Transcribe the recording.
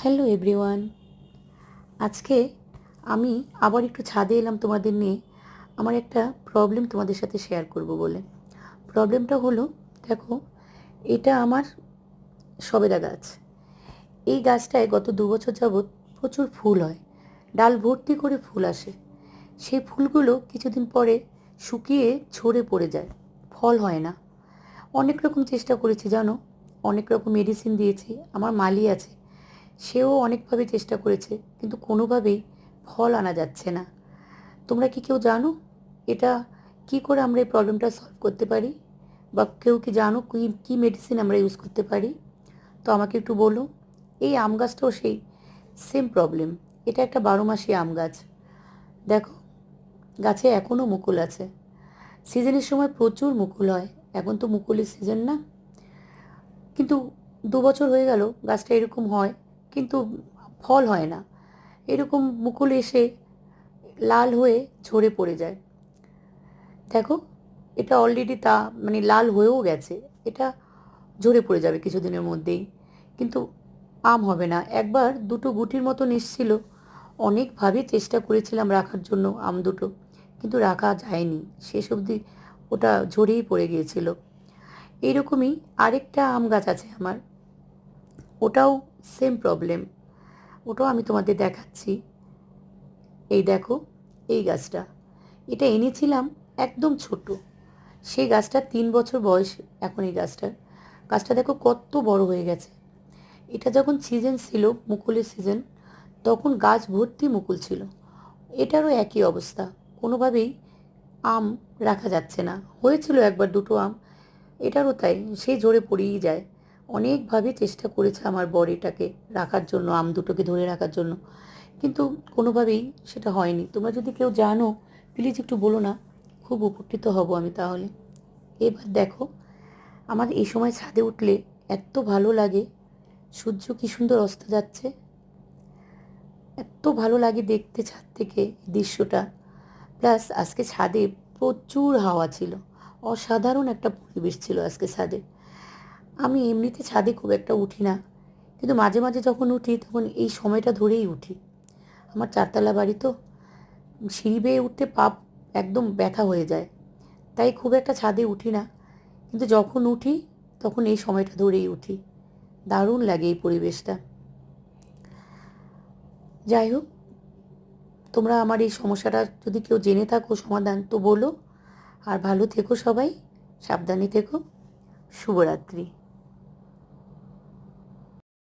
Hello everyone. আজকে আমি আবার একটু ছাদে এলাম তোমাদের নিয়ে। আমার একটা প্রবলেম তোমাদের সাথে শেয়ার করব বলে। প্রবলেমটা হলো, দেখো, এটা আমার সবেদা গাছ। এই গাছটায় গত 2 বছর যাবৎ প্রচুর ফুল হয়, ডাল ভর্তি করে ফুল আসে। সেই ফুলগুলো কিছুদিন পরে শুকিয়ে ঝরে পড়ে যায়, ফল হয় না। অনেক রকম চেষ্টা করেছি জানো, অনেক রকম মেডিসিন দিয়েছি। আমার মালি আছে, সেও অনেকভাবে চেষ্টা করেছে, কিন্তু কোনোভাবেই ফল আনা যাচ্ছে না। তোমরা কি কেউ জানো এটা কি করে আমরা এই প্রবলেমটা সলভ করতে পারি, বা কেউ কি জানো কি কী মেডিসিন আমরা ইউজ করতে পারি? তো আমাকে একটু বলো। এই আম গাছটাও সেই সেম প্রবলেম। এটা একটা 12 মাসি আম গাছ। দেখো, গাছে এখনও মুকুল আছে। সিজনের সময় প্রচুর মুকুল হয়, এখন তো মুকুলের সিজন না। কিন্তু 2 বছর হয়ে গেল গাছটা এরকম হয়, কিন্তু ফল হয় না। এরকম মুকুল এসে লাল হয়ে ঝরে পড়ে যায়। দেখো, এটা অলরেডি মানে লাল হয়েও গেছে। এটা ঝরে পড়ে যাবে কিছুদিনের মধ্যেই, কিন্তু আম হবে না। একবার দুটো গুটির মতন এসেছিল, অনেকভাবে চেষ্টা করেছিলাম রাখার জন্য আম দুটো, কিন্তু রাখা যায়নি, শেষ অবধি ওটা ঝরেই পড়ে গিয়েছিল। এইরকমই আরেকটা আম গাছ আছে আমার, ওটাও সেম প্রবলেম। ওটাও আমি তোমাদের দেখাচ্ছি। এই দেখো, এই গাছটা, এটা এনেছিলাম একদম ছোট। সেই গাছটা 3 বছর বয়স এখন। এই গাছটা দেখো কত বড় হয়ে গেছে। এটা যখন সিজন ছিল, মুকুলের সিজন, তখন গাছ ভর্তি মুকুল ছিল। এটারও একই অবস্থা, কোনোভাবেই আম রাখা যাচ্ছে না। হয়েছিল একবার দুটো আম, এটারও তাই, সেই ঝরে পড়েই যায়। অনেকভাবে চেষ্টা করেছে আমার বর এটাকে রাখার জন্য, আম দুটোকে ধরে রাখার জন্য, কিন্তু কোনোভাবেই সেটা হয়নি। তোমরা যদি কেউ জানো, প্লিজ একটু বলো না, খুব উপকৃত হব আমি তাহলে। এবার দেখো, আমার এই সময় ছাদে উঠলে এত ভালো লাগে। সূর্য কী সুন্দর অস্ত যাচ্ছে, এত ভালো লাগে দেখতে ছাদ থেকে এই দৃশ্যটা। প্লাস আজকে ছাদে প্রচুর হাওয়া ছিল, অসাধারণ একটা পরিবেশ ছিল আজকে ছাদে। আমি এমনিতে ছাদে খুব একটা উঠি না, কিন্তু মাঝে মাঝে যখন উঠি তখন এই সময়টা ধরেই উঠি। আমার 4তলা বাড়ি তো, সিঁড়ি বেয়ে উঠতে পা একদম ব্যথা হয়ে যায়, তাই খুব একটা ছাদে উঠি না। কিন্তু যখন উঠি তখন এই সময়টা ধরেই উঠি। দারুণ লাগে এই পরিবেশটা। যাই হোক, তোমরা আমার এই সমস্যাটা যদি কেউ জেনে থাকো সমাধান, তো বলো। আর ভালো থেকো সবাই, সাবধানে থেকো। শুভরাত্রি।